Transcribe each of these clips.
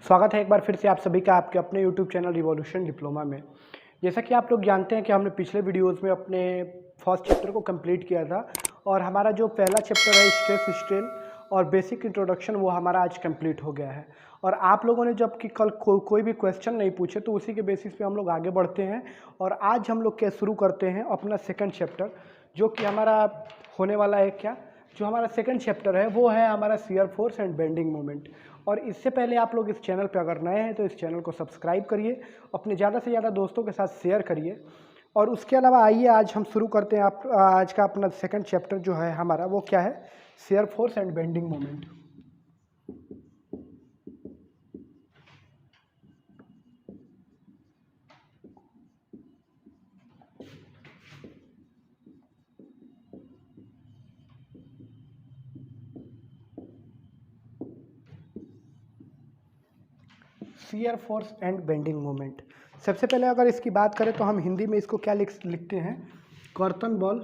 स्वागत है एक बार फिर से आप सभी का आपके अपने YouTube चैनल रिवॉल्यूशन डिप्लोमा में। जैसा कि आप लोग जानते हैं कि हमने पिछले वीडियोस में अपने फर्स्ट चैप्टर को कंप्लीट किया था और हमारा जो पहला चैप्टर है स्ट्रेस स्ट्रेन और बेसिक इंट्रोडक्शन वो हमारा आज कंप्लीट हो गया है। और आप लोगों ने जब कि कल कोई भी क्वेश्चन नहीं पूछे तो उसी के बेसिस पे हम लोग आगे बढ़ते हैं और आज हम लोग क्या शुरू करते हैं अपना सेकंड चैप्टर, जो कि हमारा होने वाला है क्या, जो हमारा सेकंड चैप्टर है वो है हमारा shear force and bending moment. और इससे पहले आप लोग इस चैनल पर अगर नए हैं तो इस चैनल को सब्सक्राइब करिए, अपने ज़्यादा से ज़्यादा दोस्तों के साथ शेयर करिए। और उसके अलावा आइए आज हम शुरू करते हैं आज का अपना सेकंड चैप्टर जो है हमारा वो क्या है, shear force and bending moment. Shear force and bending moment. सबसे पहले अगर इसकी बात करें तो हम हिंदी में इसको क्या लिखते हैं, कर्तन बल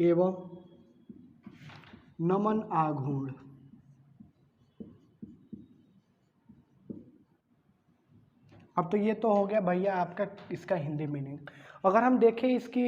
एवं नमन आघूर्ण। अब तो ये तो हो गया भैया आपका इसका हिंदी मीनिंग। अगर हम देखें इसके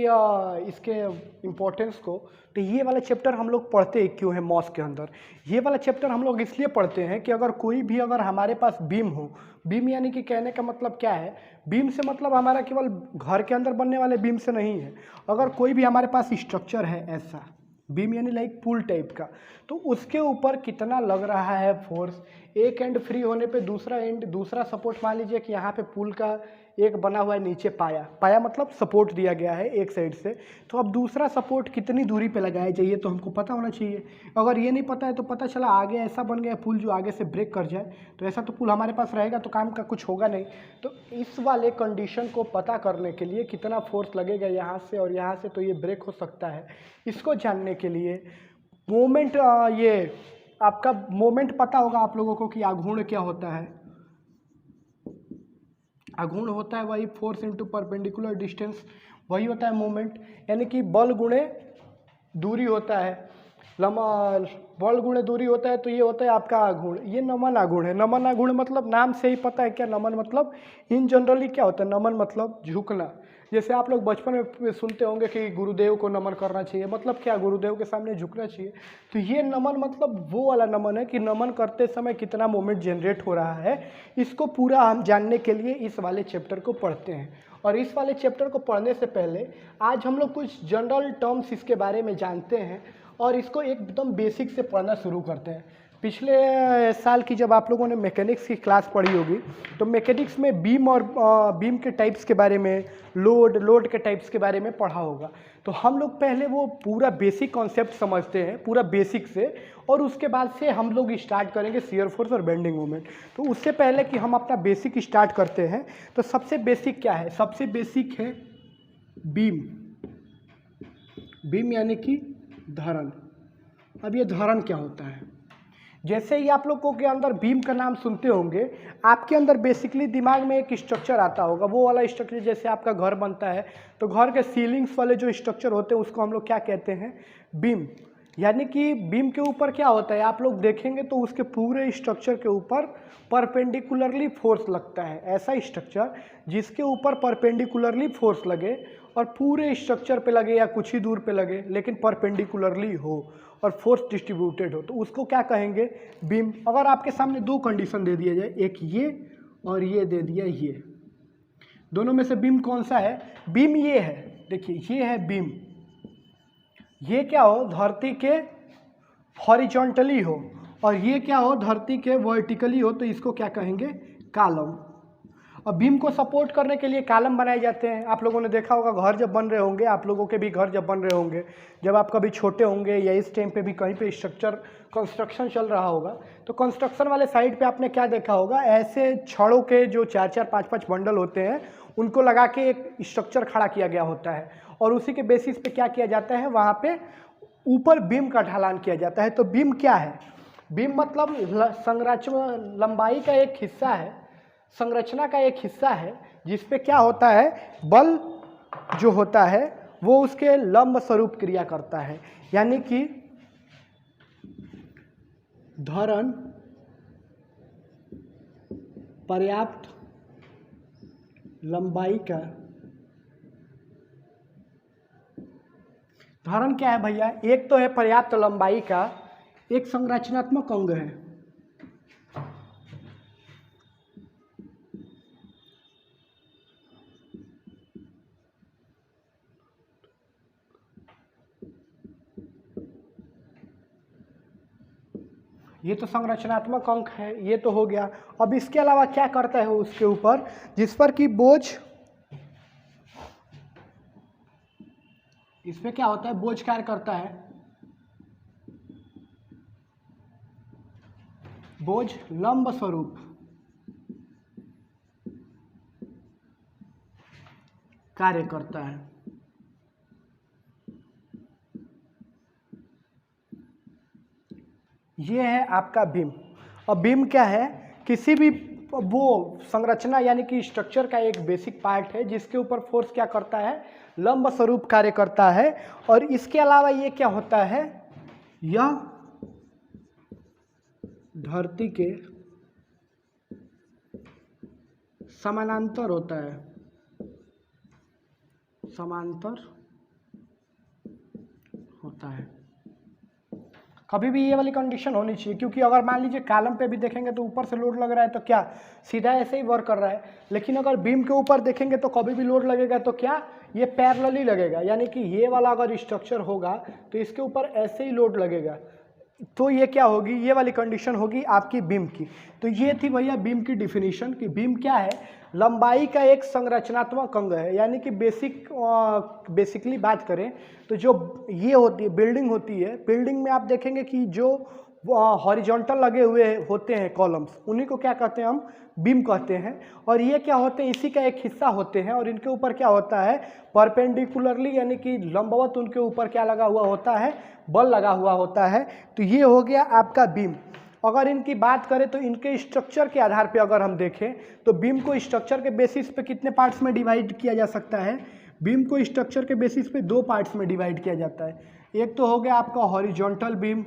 इम्पोर्टेंस को तो ये वाला चैप्टर हम लोग पढ़ते क्यों है मॉस के अंदर। ये वाला चैप्टर हम लोग इसलिए पढ़ते हैं कि अगर हमारे पास बीम हो, बीम यानी कि कहने का मतलब क्या है, बीम से मतलब हमारा केवल घर के अंदर बनने वाले बीम से नहीं है। अगर कोई भी हमारे पास स्ट्रक्चर है ऐसा बीम यानी लाइक पुल टाइप का, तो उसके ऊपर कितना लग रहा है फोर्स, एक एंड फ्री होने पे दूसरा सपोर्ट, मान लीजिए कि यहाँ पे पुल का एक बना हुआ है नीचे पाया मतलब सपोर्ट दिया गया है एक साइड से, तो अब दूसरा सपोर्ट कितनी दूरी पे लगाया जाइए तो हमको पता होना चाहिए। अगर ये नहीं पता है तो पता चला आगे ऐसा बन गया पुल जो आगे से ब्रेक कर जाए, तो ऐसा तो पुल हमारे पास रहेगा तो काम का कुछ होगा नहीं। तो इस वाले कंडीशन को पता करने के लिए कितना फोर्स लगेगा यहाँ से और यहाँ से तो ये ब्रेक हो सकता है, इसको जानने के लिए मोमेंट, ये आपका मोमेंट पता होगा आप लोगों को कि आघूर्ण क्या होता है। आघूर्ण होता है वही फोर्स इंटू परपेंडिकुलर डिस्टेंस, वही होता है मोमेंट, यानी कि बल गुणे दूरी होता है, बल गुणे दूरी होता है, तो ये होता है आपका आघूर्ण। ये नमन आघूर्ण है। नमन आघूर्ण मतलब नाम से ही पता है क्या नमन मतलब, इन जनरली क्या होता है, नमन मतलब झुकना। जैसे आप लोग बचपन में सुनते होंगे कि गुरुदेव को नमन करना चाहिए, मतलब क्या, गुरुदेव के सामने झुकना चाहिए। तो ये नमन मतलब वो वाला नमन है कि नमन करते समय कितना मोमेंट जनरेट हो रहा है, इसको पूरा हम जानने के लिए इस वाले चैप्टर को पढ़ते हैं। और इस वाले चैप्टर को पढ़ने से पहले आज हम लोग कुछ जनरल टर्म्स इसके बारे में जानते हैं और इसको एकदम बेसिक से पढ़ना शुरू करते हैं। पिछले साल की जब आप लोगों ने मैकेनिक्स की क्लास पढ़ी होगी तो मैकेनिक्स में बीम और बीम के टाइप्स के बारे में, लोड के टाइप्स के बारे में पढ़ा होगा। तो हम लोग पहले वो पूरा बेसिक कॉन्सेप्ट समझते हैं पूरा बेसिक से, और उसके बाद से हम लोग स्टार्ट करेंगे शियर फोर्स और बेंडिंग मोमेंट। तो उससे पहले कि हम अपना बेसिक स्टार्ट करते हैं तो सबसे बेसिक क्या है, सबसे बेसिक है बीम। बीम यानी कि धरण। अब ये धरण क्या होता है, जैसे ही आप लोगों के अंदर बीम का नाम सुनते होंगे आपके अंदर बेसिकली दिमाग में एक स्ट्रक्चर आता होगा, वो वाला स्ट्रक्चर जैसे आपका घर बनता है तो घर के सीलिंग्स वाले जो स्ट्रक्चर होते हैं उसको हम लोग क्या कहते हैं, बीम। यानी कि बीम के ऊपर क्या होता है आप लोग देखेंगे तो उसके पूरे स्ट्रक्चर के ऊपर परपेंडिकुलरली फोर्स लगता है। ऐसा स्ट्रक्चर जिसके ऊपर परपेंडिकुलरली फोर्स लगे और पूरे स्ट्रक्चर पे लगे या कुछ ही दूर पे लगे लेकिन परपेंडिकुलरली हो और फोर्स डिस्ट्रीब्यूटेड हो, तो उसको क्या कहेंगे, बीम। अगर आपके सामने दो कंडीशन दे दिया जाए, एक ये और ये दे दिया ये, दोनों में से बीम कौन सा है, बीम ये है। देखिए ये है बीम, ये क्या हो, धरती के हॉरिजॉन्टली हो, और ये क्या हो, धरती के वर्टिकली हो, तो इसको क्या कहेंगे, कॉलम। और बीम को सपोर्ट करने के लिए कॉलम बनाए जाते हैं। आप लोगों ने देखा होगा घर जब बन रहे होंगे, आप लोगों के भी घर जब बन रहे होंगे, जब आप कभी छोटे होंगे या इस टाइम पे भी कहीं पे स्ट्रक्चर कंस्ट्रक्शन चल रहा होगा तो कंस्ट्रक्शन वाले साइड पे आपने क्या देखा होगा, ऐसे छड़ों के जो 4-4 5-5 बंडल होते हैं उनको लगा के एक स्ट्रक्चर खड़ा किया गया होता है और उसी के बेसिस पे क्या किया जाता है, वहाँ पे ऊपर बीम का ढलान किया जाता है। तो बीम क्या है, बीम मतलब संरचना, लंबाई का एक हिस्सा है, संरचना का एक हिस्सा है जिसपे क्या होता है, बल जो होता है वो उसके लंब स्वरूप क्रिया करता है। यानी कि धरण पर्याप्त लंबाई का। धरण क्या है भैया? एक तो है पर्याप्त लंबाई का एक संरचनात्मक अंग है। ये तो संरचनात्मक अंक है, ये तो हो गया। अब इसके अलावा क्या करता है उसके ऊपर, जिस पर कि बोझ, इस पे क्या होता है, बोझ कार्य करता है, बोझ लंब स्वरूप कार्य करता है। ये है आपका बीम। और बीम क्या है, किसी भी वो संरचना यानी कि स्ट्रक्चर का एक बेसिक पार्ट है जिसके ऊपर फोर्स क्या करता है, लंब स्वरूप कार्य करता है। और इसके अलावा ये क्या होता है, यह धरती के समानांतर होता है, समांतर होता है। कभी भी ये वाली कंडीशन होनी चाहिए, क्योंकि अगर मान लीजिए कॉलम पे भी देखेंगे तो ऊपर से लोड लग रहा है तो क्या सीधा ऐसे ही वर्क कर रहा है, लेकिन अगर बीम के ऊपर देखेंगे तो कभी भी लोड लगेगा तो क्या ये पैरेलली लगेगा, यानी कि ये वाला अगर स्ट्रक्चर होगा तो इसके ऊपर ऐसे ही लोड लगेगा। तो ये क्या होगी, ये वाली कंडीशन होगी आपकी बीम की। तो ये थी भैया बीम की डिफिनीशन कि बीम क्या है, लंबाई का एक संरचनात्मक अंग है। यानी कि बेसिकली बात करें तो जो ये होती है बिल्डिंग होती है, बिल्डिंग में आप देखेंगे कि जो हॉरिजॉन्टल लगे हुए होते हैं कॉलम्स, उन्हीं को क्या कहते हैं, हम बीम कहते हैं। और ये क्या होते हैं, इसी का एक हिस्सा होते हैं। और इनके ऊपर क्या होता है, परपेंडिकुलरली यानी कि लंबवत उनके ऊपर क्या लगा हुआ होता है, बल लगा हुआ होता है। तो ये हो गया आपका बीम। अगर इनकी बात करें तो इनके स्ट्रक्चर के आधार पे अगर हम देखें तो बीम को स्ट्रक्चर के बेसिस पे कितने पार्ट्स में डिवाइड किया जा सकता है, बीम को स्ट्रक्चर के बेसिस पे दो पार्ट्स में डिवाइड किया जाता है। एक तो हो गया आपका हॉरिजॉन्टल बीम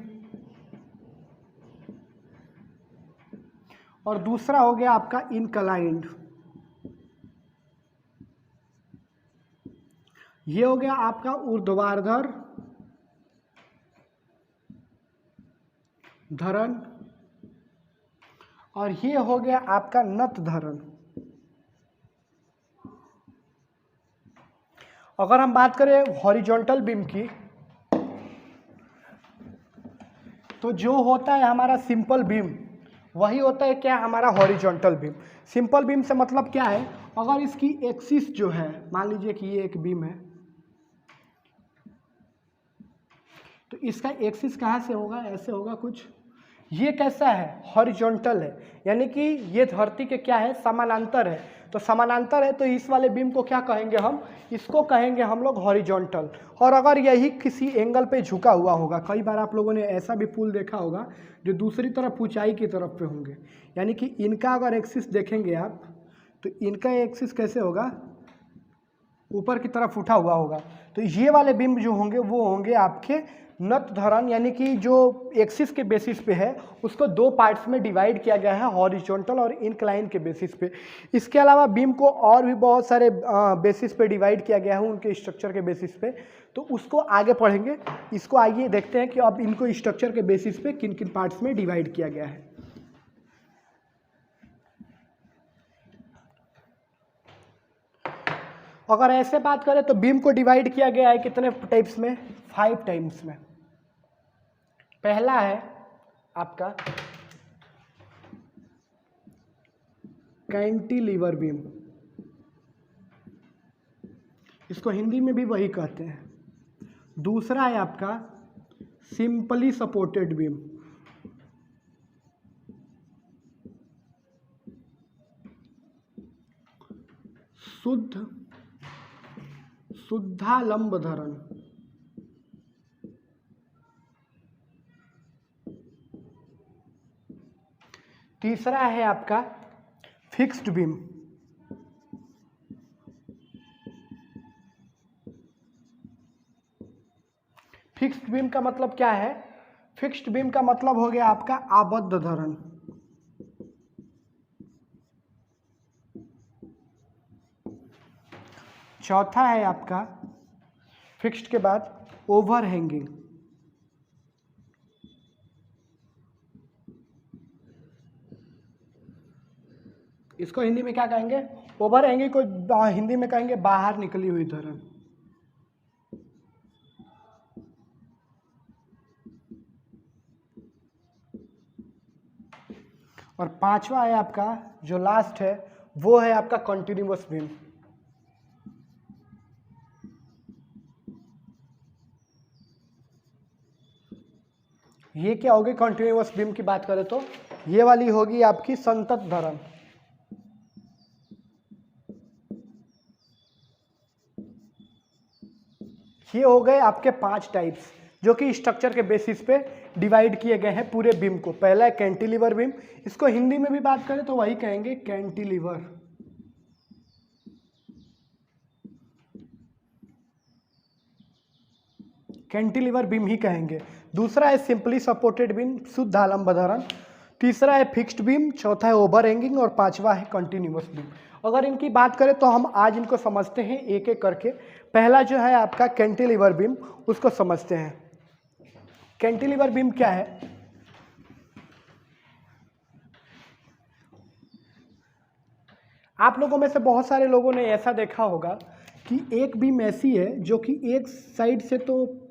और दूसरा हो गया आपका इनक्लाइंड। ये हो गया आपका ऊर्ध्वाधर धरण और ये हो गया आपका नत धरण। अगर हम बात करें हॉरिजॉन्टल बीम की तो जो होता है हमारा सिंपल बीम वही होता है क्या, हमारा हॉरिजॉन्टल बीम। सिंपल बीम से मतलब क्या है, अगर इसकी एक्सिस जो है, मान लीजिए कि ये एक बीम है तो इसका एक्सिस कहाँ से होगा, ऐसे होगा कुछ। ये कैसा है, हॉरिजॉन्टल है, यानी कि ये धरती के क्या है, समानांतर है। तो समानांतर है तो इस वाले बीम को क्या कहेंगे हम, इसको कहेंगे हम लोग हॉरिजॉन्टल। और अगर यही किसी एंगल पे झुका हुआ होगा, कई बार आप लोगों ने ऐसा भी पुल देखा होगा जो दूसरी तरफ ऊंचाई की तरफ पे होंगे, यानी कि इनका अगर एक्सिस देखेंगे आप तो इनका एक्सिस कैसे होगा, ऊपर की तरफ उठा हुआ होगा। तो ये वाले बीम जो होंगे वो होंगे आपके नत धरण, यानी कि जो एक्सिस के बेसिस पे है उसको दो पार्ट्स में डिवाइड किया गया है, हॉरिजॉन्टल और इंक्लाइन के बेसिस पे। इसके अलावा बीम को और भी बहुत सारे बेसिस पे डिवाइड किया गया है उनके स्ट्रक्चर के बेसिस पे, तो उसको आगे पढ़ेंगे। इसको आइए देखते हैं कि अब इनको स्ट्रक्चर के बेसिस पे किन किन पार्ट्स में डिवाइड किया गया है। अगर ऐसे बात करें तो बीम को डिवाइड किया गया है कितने टाइप्स में, 5 टाइप्स में। पहला है आपका कैंटिलीवर बीम, इसको हिंदी में भी वही कहते हैं। दूसरा है आपका सिंपली सपोर्टेड बीम, शुद्धालंब धरण। तीसरा है आपका फिक्स्ड बीम, फिक्स्ड बीम का मतलब क्या है, फिक्स्ड बीम का मतलब हो गया आपका आबद्ध धरण। चौथा है आपका फिक्स्ड के बाद ओवरहैंगिंग। इसको हिंदी में क्या कहेंगे? ओवरहैंगिंग को हिंदी में कहेंगे बाहर निकली हुई धरण। और पांचवा है आपका जो लास्ट है वो है आपका कंटिन्यूअस बीम। ये क्या होगी? कंटिन्यूअस बीम की बात करें तो ये वाली होगी आपकी संतत धरण। ये हो गए आपके 5 टाइप्स जो कि स्ट्रक्चर के बेसिस पे डिवाइड किए गए हैं पूरे बीम को। पहला है कैंटिलीवर बीम, इसको हिंदी में भी बात करें तो वही कहेंगे कैंटिलीवर। कैंटिलीवर बीम ही कहेंगे। दूसरा है सिंपली सपोर्टेड बीम, शुद्ध आलम्ब धरण। तीसरा है फिक्स्ड बीम, चौथा है ओवरहैंगिंग और पांचवा है कंटिन्यूअस बीम। अगर इनकी बात करें तो हम आज इनको समझते हैं एक एक करके। पहला जो है आपका कैंटिलीवर बीम, उसको समझते हैं। कैंटिलीवर बीम क्या है? आप लोगों में से बहुत सारे लोगों ने ऐसा देखा होगा कि एक बीम ऐसी है जो कि एक साइड से तो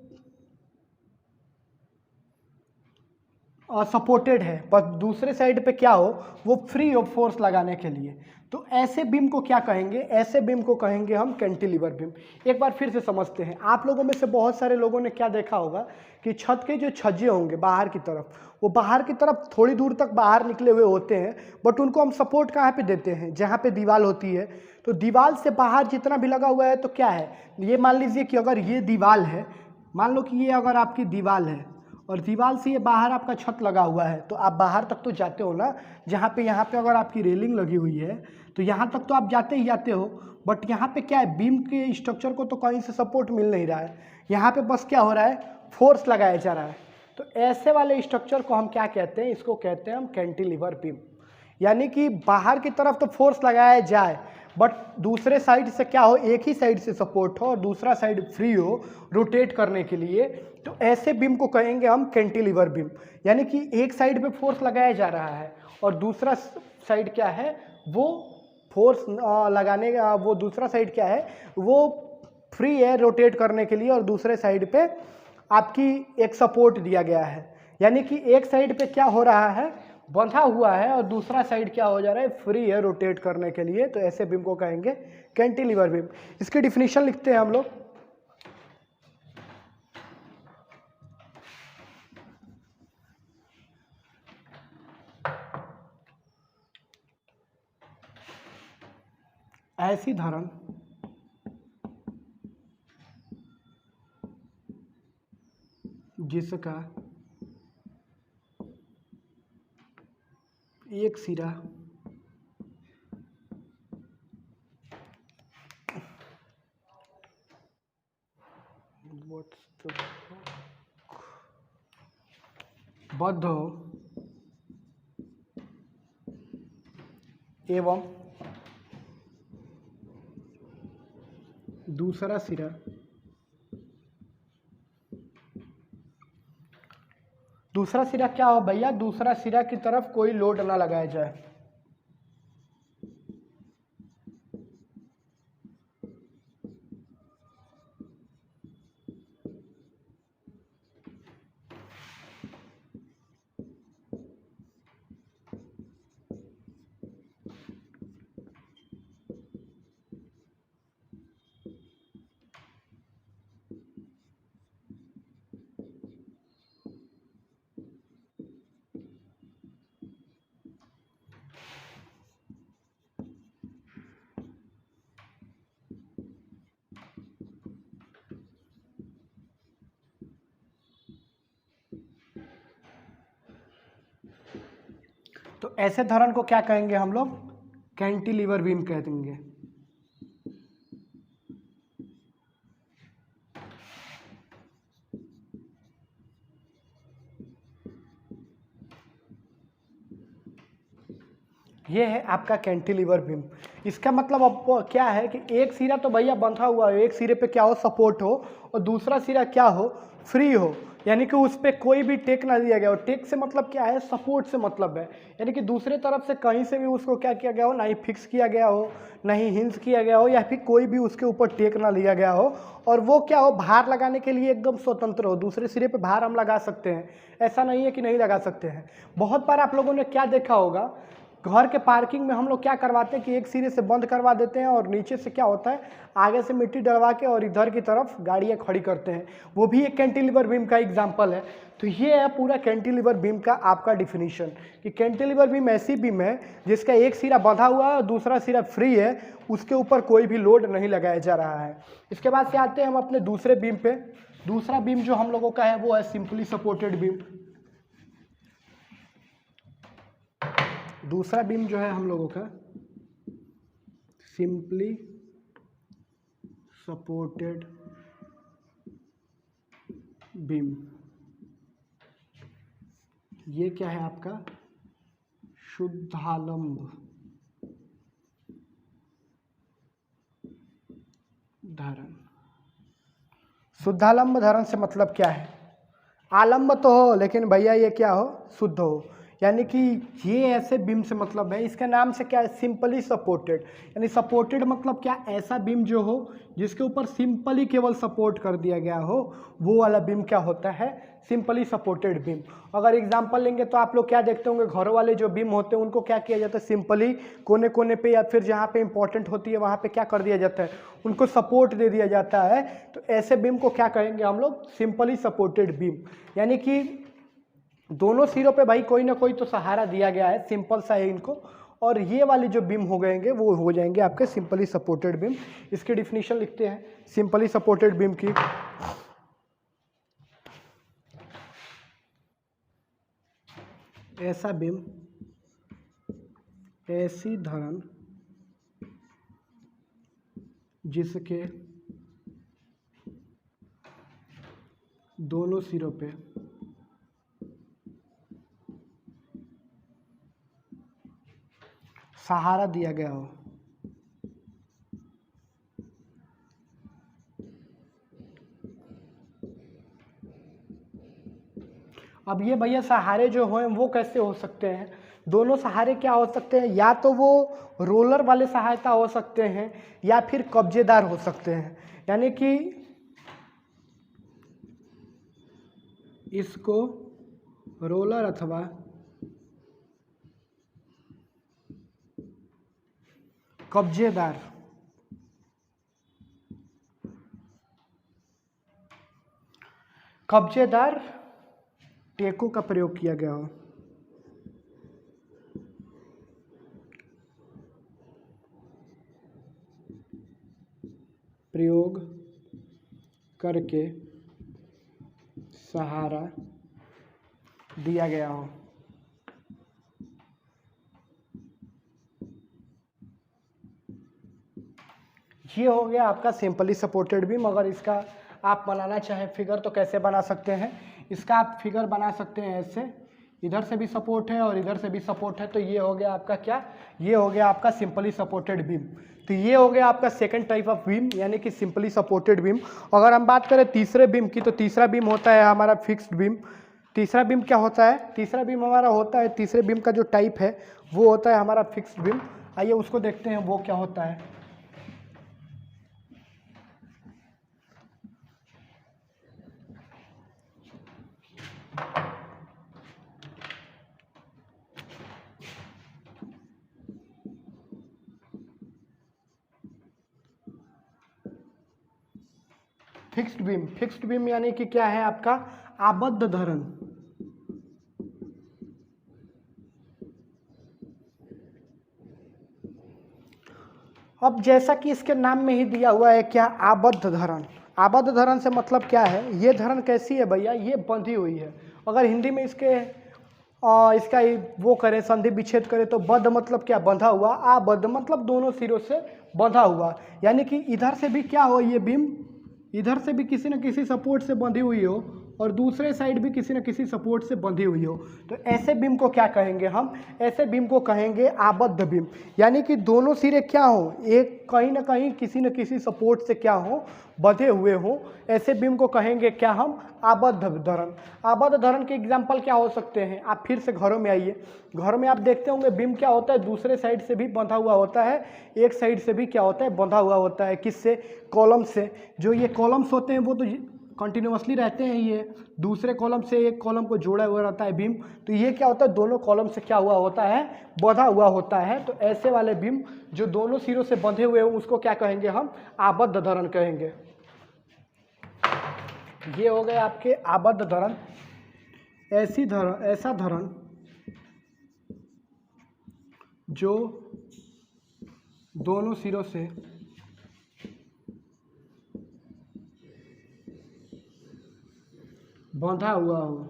सपोर्टेड है पर दूसरे साइड पे क्या हो वो फ्री ऑफ फोर्स लगाने के लिए, तो ऐसे बीम को क्या कहेंगे? ऐसे बीम को कहेंगे हम कैंटिलीवर बीम। एक बार फिर से समझते हैं। आप लोगों में से बहुत सारे लोगों ने क्या देखा होगा कि छत के जो छज्जे होंगे बाहर की तरफ, वो बाहर की तरफ थोड़ी दूर तक बाहर निकले हुए होते हैं, बट उनको हम सपोर्ट कहाँ पे देते हैं? जहाँ पे दीवार होती है। तो दीवार से बाहर जितना भी लगा हुआ है तो क्या है, ये मान लीजिए कि अगर ये दीवार है, मान लो कि ये अगर आपकी दीवार है और दीवार से ये बाहर आपका छत लगा हुआ है, तो आप बाहर तक तो जाते हो ना। जहाँ पे यहाँ पे अगर आपकी रेलिंग लगी हुई है तो यहाँ तक तो आप जाते ही जाते हो, बट यहाँ पे क्या है, बीम के स्ट्रक्चर को तो कहीं से सपोर्ट मिल नहीं रहा है। यहाँ पे बस क्या हो रहा है, फोर्स लगाया जा रहा है। तो ऐसे वाले स्ट्रक्चर को हम क्या कहते हैं? इसको कहते हैं हम कैंटिलीवर बीम। यानी कि बाहर की तरफ तो फोर्स लगाया जाए बट दूसरे साइड से क्या हो, एक ही साइड से सपोर्ट हो और दूसरा साइड फ्री हो रोटेट करने के लिए, तो ऐसे बीम को कहेंगे हम कैंटिलीवर बीम। यानी कि एक साइड पे फोर्स लगाया जा रहा है और दूसरा साइड क्या है, वो फोर्स लगाने का, वो दूसरा साइड क्या है, वो फ्री है रोटेट करने के लिए और दूसरे साइड पे आपकी एक सपोर्ट दिया गया है। यानी कि एक साइड पे क्या हो रहा है, बंधा हुआ है और दूसरा साइड क्या हो जा रहा है, फ्री है रोटेट करने के लिए। तो ऐसे बीम को कहेंगे कैंटिलीवर बीम। इसकी डिफिनीशन लिखते हैं हम लोग। ऐसी धरण जिसका एक सिरा बद्ध हो एवं दूसरा सिरा क्या हो भैया, दूसरा सिरा की तरफ कोई लोड ना लगाया जाए। तो ऐसे धरण को क्या कहेंगे हम लोग? कैंटिलीवर बीम कह देंगे। ये है आपका कैंटिलीवर बीम। इसका मतलब अब क्या है कि एक सिरा तो भैया बंधा हुआ है, एक सिरे पे क्या हो सपोर्ट हो और दूसरा सिरा क्या हो फ्री हो, यानी कि उस पर कोई भी टेक ना दिया गया हो। टेक से मतलब क्या है, सपोर्ट से मतलब है, यानी कि दूसरे तरफ से कहीं से भी उसको क्या किया गया हो, ना ही फिक्स किया गया हो, ना ही हिंज किया गया हो, या फिर कोई भी उसके ऊपर टेक ना लिया गया हो, और वो क्या हो भार लगाने के लिए एकदम स्वतंत्र हो। दूसरे सिरे पे भार हम लगा सकते हैं, ऐसा नहीं है कि नहीं लगा सकते हैं। बहुत बार आप लोगों ने क्या देखा होगा, घर के पार्किंग में हम लोग क्या करवाते हैं कि एक सिरे से बंद करवा देते हैं और नीचे से क्या होता है आगे से मिट्टी डलवा के और इधर की तरफ गाड़ियाँ खड़ी करते हैं। वो भी एक कैंटिलीवर बीम का एग्जांपल है। तो ये है पूरा कैंटिलीवर बीम का आपका डिफिनीशन कि कैंटिलीवर बीम ऐसी बीम है जिसका एक सिरा बंधा हुआ है और दूसरा सिरा फ्री है, उसके ऊपर कोई भी लोड नहीं लगाया जा रहा है। इसके बाद से आते हैं हम अपने दूसरे बीम पे। दूसरा बीम जो हम लोगों का है वो है सिंपली सपोर्टेड बीम। दूसरा बीम जो है हम लोगों का सिंपली सपोर्टेड बीम। ये क्या है आपका शुद्धालंब धारण। शुद्धालंब धारण से मतलब क्या है, आलंब तो हो लेकिन भैया ये क्या हो शुद्ध हो, यानी कि ये ऐसे बीम से मतलब है। इसका नाम से क्या है सिंपली सपोर्टेड, यानी सपोर्टेड मतलब क्या, ऐसा बीम जो हो जिसके ऊपर सिंपली केवल सपोर्ट कर दिया गया हो, वो वाला बीम क्या होता है सिंपली सपोर्टेड बीम। अगर एग्जांपल लेंगे तो आप लोग क्या देखते होंगे, घरों वाले जो बीम होते हैं उनको क्या किया जाता है सिंपली कोने कोने पे या फिर जहाँ पे इंपॉर्टेंट होती है वहाँ पे क्या कर दिया जाता है, उनको सपोर्ट दे दिया जाता है। तो ऐसे बीम को क्या कहेंगे हम लोग सिंपली सपोर्टेड बीम, यानी कि दोनों सिरों पे भाई कोई ना कोई तो सहारा दिया गया है, सिंपल सा है इनको, और ये वाले जो बीम हो गएंगे वो हो जाएंगे आपके सिंपली सपोर्टेड बीम। इसकी डिफिनीशन लिखते हैं सिंपली सपोर्टेड बीम की। ऐसा बीम, ऐसी धारण जिसके दोनों सिरों पे सहारा दिया गया हो। अब ये भैया सहारे जो हैं वो कैसे हो सकते हैं, दोनों सहारे क्या हो सकते हैं, या तो वो रोलर वाले सहायता हो सकते हैं या फिर कब्जेदार हो सकते हैं, यानी कि इसको रोलर अथवा कब्जेदार टेकों का प्रयोग किया गया हो। प्रयोग करके सहारा दिया गया हो। ये हो गया आपका सिंपली सपोर्टेड बीम। अगर इसका आप बनाना चाहें फिगर तो कैसे बना सकते हैं, इसका आप फिगर बना सकते हैं ऐसे, इधर से भी सपोर्ट है और इधर से भी सपोर्ट है, तो ये हो गया आपका क्या, ये हो गया आपका सिंपली सपोर्टेड बीम। तो ये हो गया आपका सेकंड टाइप ऑफ बीम, यानी कि सिंपली सपोर्टेड बीम। अगर हम बात करें तीसरे बीम की, तो तीसरा बीम होता है हमारा फिक्स्ड बीम। तीसरा बीम क्या होता है, तीसरा बीम हमारा होता है, तीसरे बीम का जो टाइप है वो होता है हमारा फिक्स्ड बीम। आइए उसको देखते हैं वो क्या होता है। फिक्स्ड बीम, फिक्स्ड बीम यानी कि क्या है आपका आबद्ध धरण। अब जैसा कि इसके नाम में ही दिया हुआ है क्या, आबद्ध धरण। आबद्ध धरण से मतलब क्या है, ये धरण कैसी है भैया, ये बंधी हुई है। अगर हिंदी में इसका वो करें संधि विच्छेद करें तो बद्ध मतलब क्या, बंधा हुआ, आबद्ध मतलब दोनों सिरों से बंधा हुआ, यानी कि इधर से भी क्या हो ये बीम, इधर से भी किसी न किसी सपोर्ट से बंधी हुई हो और दूसरे साइड भी किसी न किसी सपोर्ट से बंधी हुई हो, तो ऐसे बीम को क्या कहेंगे हम? ऐसे बीम को कहेंगे आबद्ध बीम। यानी कि दोनों सिरे क्या हो, एक कहीं ना कहीं किसी न किसी सपोर्ट से क्या हो, बंधे हुए हो। ऐसे बीम को कहेंगे क्या हम? आबद्ध धरण। आबद्ध धरण के एग्जाम्पल क्या हो सकते हैं? आप फिर से घरों में आइए, घरों में आप देखते होंगे बीम क्या होता है, दूसरे साइड से भी बंधा हुआ होता है, एक साइड से भी क्या होता है, बंधा हुआ होता है। किससे? कॉलम से। जो ये कॉलम्स होते हैं वो तो कंटिन्यूअसली रहते हैं, ये दूसरे कॉलम से एक कॉलम को जोड़ा हुआ रहता है बीम, तो ये क्या होता है, दोनों कॉलम से क्या हुआ होता है, बंधा हुआ होता है। तो ऐसे वाले बीम जो दोनों सिरों से बंधे हुए हैं उसको क्या कहेंगे हम? आबद्ध धरण कहेंगे। ये हो गए आपके आबद्ध धरण। ऐसा धरण जो दोनों सिरों से बंधा हुआ हो,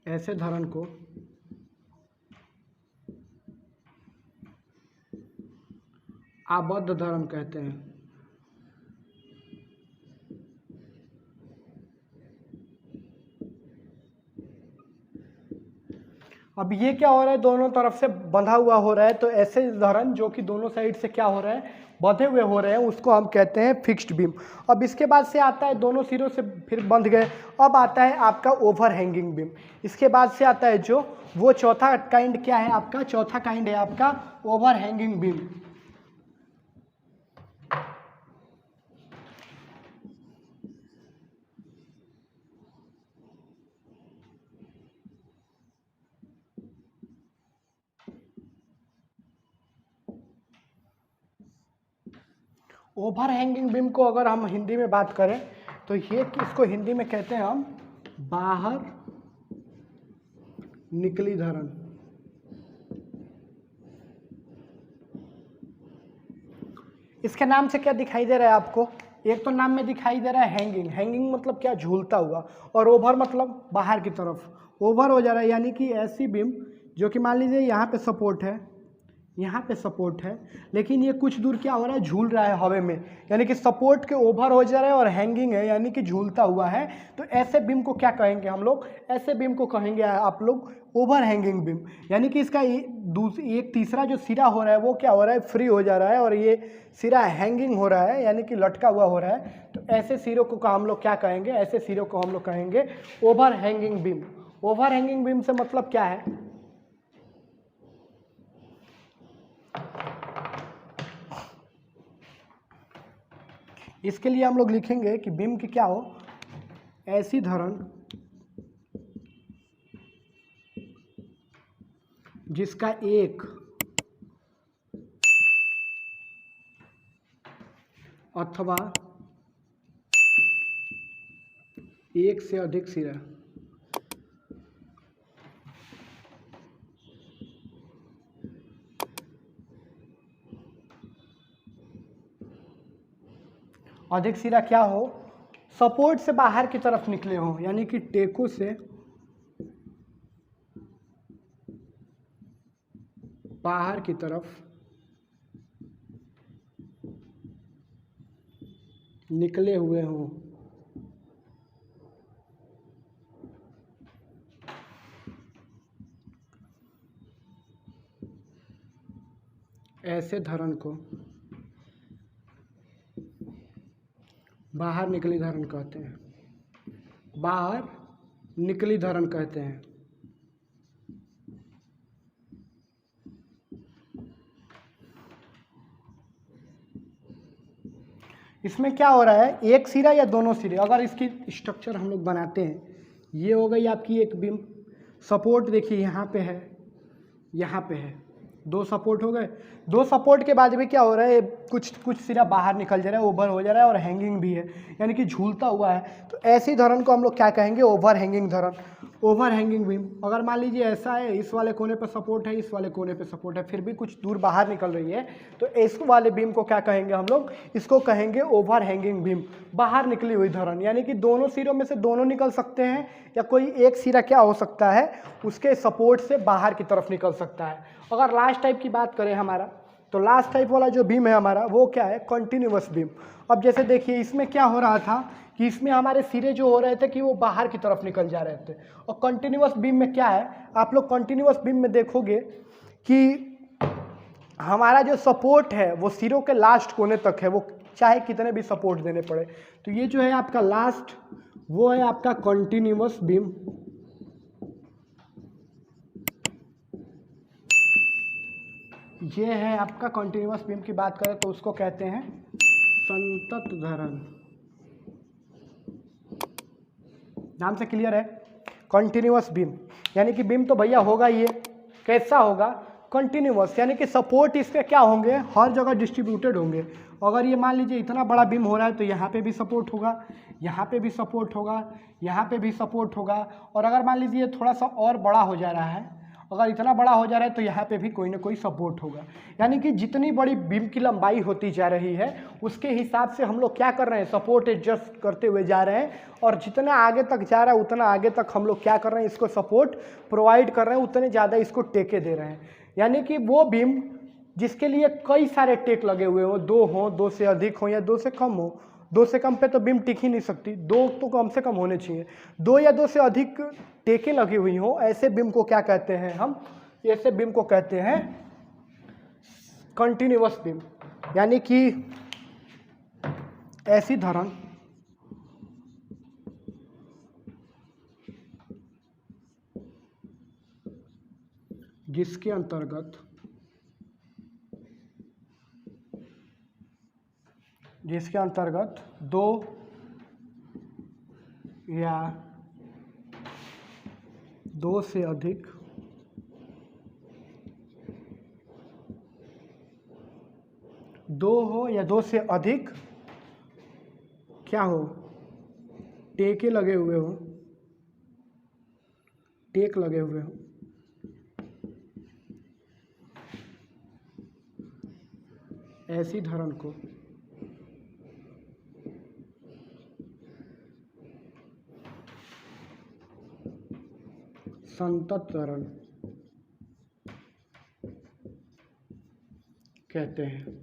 ऐसे धरण को आबद्ध धरण कहते हैं। अब ये क्या हो रहा है, दोनों तरफ से बंधा हुआ हो रहा है, तो ऐसे धरण जो कि दोनों साइड से क्या हो रहा है, बंधे हुए हो रहे हैं, उसको हम कहते हैं फिक्स्ड बीम। अब इसके बाद से आता है, दोनों सिरों से फिर बंध गए, अब आता है आपका ओवर हैंगिंग बीम। इसके बाद से आता है जो वो चौथा काइंड क्या है आपका? चौथा काइंड है आपका over hanging beam. Over hanging beam को अगर हम हिंदी में बात करें तो ये इसको हिंदी में कहते हैं हम बाहर निकली धरण। इसके नाम से क्या दिखाई दे रहा है आपको? एक तो नाम में दिखाई दे रहा है हैंगिंग। हैंगिंग मतलब क्या? झूलता हुआ। और ओवर मतलब बाहर की तरफ, ओवर हो जा रहा है। यानी कि ऐसी बीम जो कि मान लीजिए यहाँ पे सपोर्ट है, यहाँ पे सपोर्ट है, लेकिन ये कुछ दूर क्या हो रहा है, झूल रहा है हवा में, यानी कि सपोर्ट के ओवर हो जा रहा है और हैंगिंग है यानी कि झूलता हुआ है। तो ऐसे बीम को क्या कहेंगे हम लोग? ऐसे बीम को कहेंगे आप लोग ओवर हैंगिंग बीम। यानी कि इसका एक तीसरा जो सिरा हो रहा है वो क्या हो रहा है, फ्री हो जा रहा है, और ये सिरा हैंगिंग हो रहा है यानी कि लटका हुआ हो रहा है। तो ऐसे सिरों को हम लोग क्या कहेंगे? ऐसे सिरों को हम लोग कहेंगे over hanging beam. Over hanging beam से मतलब क्या है? इसके लिए हम लोग लिखेंगे कि बीम की क्या हो, ऐसी धरण जिसका एक अथवा एक से अधिक सिरा अधिक सिरा क्या हो, सपोर्ट से बाहर की तरफ निकले हो, यानी कि टेको से बाहर की तरफ निकले हुए हों। ऐसे धरण को बाहर निकली धरण कहते हैं, बाहर निकली धरण कहते हैं। इसमें क्या हो रहा है, एक सिरा या दोनों सिरे, अगर इसकी स्ट्रक्चर हम लोग बनाते हैं, ये हो गई आपकी एक बीम। सपोर्ट देखिए यहाँ पे है, यहाँ पे है, दो सपोर्ट हो गए। दो सपोर्ट के बाद भी क्या हो रहा है, कुछ सिरा बाहर निकल जा रहा है, ओवर हो जा रहा है, और हैंगिंग भी है यानी कि झूलता हुआ है। तो ऐसी धरण को हम लोग क्या कहेंगे, ओवर हैंगिंग धरण, ओवर हैंगिंग बीम। अगर मान लीजिए ऐसा है, इस वाले कोने पे सपोर्ट है, इस वाले कोने पे सपोर्ट है, फिर भी कुछ दूर बाहर निकल रही है, तो इस वाले बीम को क्या कहेंगे हम लोग, इसको कहेंगे ओवर हैंगिंग बीम, बाहर निकली हुई धरण। यानी कि दोनों सिरों में से दोनों निकल सकते हैं, या कोई एक सिरा क्या हो सकता है, उसके सपोर्ट से बाहर की तरफ निकल सकता है। अगर लास्ट टाइप की बात करें हमारा, तो लास्ट टाइप वाला जो बीम है हमारा वो क्या है, कंटिन्यूअस बीम। अब जैसे देखिए इसमें क्या हो रहा था कि इसमें हमारे सिरे जो हो रहे थे कि वो बाहर की तरफ निकल जा रहे थे, और कंटिन्यूअस बीम में क्या है, आप लोग कंटिन्यूअस बीम में देखोगे कि हमारा जो सपोर्ट है वो सिरों के लास्ट कोने तक है, वो चाहे कितने भी सपोर्ट देने पड़े। तो ये जो है आपका लास्ट, वो है आपका कंटिन्यूअस बीम। ये है आपका कंटिन्यूअस बीम की बात करें तो उसको कहते हैं संतत धरण। नाम से क्लियर है, कंटिन्यूअस बीम, यानी कि बीम तो भैया होगा ये कैसा होगा, कंटिन्यूअस, यानी कि सपोर्ट इस पे क्या होंगे, हर जगह डिस्ट्रीब्यूटेड होंगे। अगर ये मान लीजिए इतना बड़ा बीम हो रहा है तो यहाँ पे भी सपोर्ट होगा, यहाँ पे भी सपोर्ट होगा, यहाँ पे भी सपोर्ट होगा, और अगर मान लीजिए थोड़ा सा और बड़ा हो जा रहा है, अगर इतना बड़ा हो जा रहा है तो यहाँ पे भी कोई ना कोई सपोर्ट होगा। यानी कि जितनी बड़ी बीम की लंबाई होती जा रही है उसके हिसाब से हम लोग क्या कर रहे हैं, सपोर्ट एडजस्ट करते हुए जा रहे हैं, और जितना आगे तक जा रहा है उतना आगे तक हम लोग क्या कर रहे हैं, इसको सपोर्ट प्रोवाइड कर रहे हैं, उतने ज़्यादा इसको टेके दे रहे हैं। यानी कि वो बीम जिसके लिए कई सारे टेक लगे हुए हों, 2 हों, 2 से अधिक हों या 2 से कम हो, 2 से कम पे तो बीम टिक ही नहीं सकती, 2 तो कम से कम होने चाहिए, 2 या 2 से अधिक टेके लगी हुई हो, ऐसे बीम को क्या कहते हैं हम, ऐसे बीम को कहते हैं कंटिन्यूअस बीम। यानी कि ऐसी धरण जिसके अंतर्गत 2 या 2 से अधिक हो या 2 से अधिक क्या हो, टेके लगे हुए हो, टेक लगे हुए हो, ऐसी धरण को संतत धरण कहते हैं।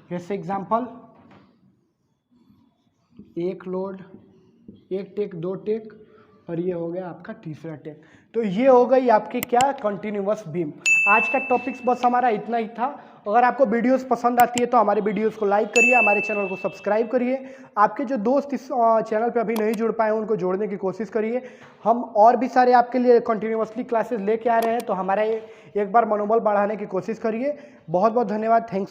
जैसे एग्जाम्पल, 1 लोड, 1 टेक, 2 टेक, और ये हो गया आपका तीसरा टेक। तो ये हो गई आपकी क्या, कंटिन्यूअस बीम। आज का टॉपिक्स बस हमारा इतना ही था। अगर आपको वीडियोस पसंद आती है तो हमारे वीडियोस को लाइक करिए, हमारे चैनल को सब्सक्राइब करिए। आपके जो दोस्त इस चैनल पे अभी नहीं जुड़ पाए हैं उनको जोड़ने की कोशिश करिए। हम और भी सारे आपके लिए कंटिन्यूअसली क्लासेस लेके आ रहे हैं, तो हमारा एक बार मनोबल बढ़ाने की कोशिश करिए। बहुत बहुत धन्यवाद, थैंक्स।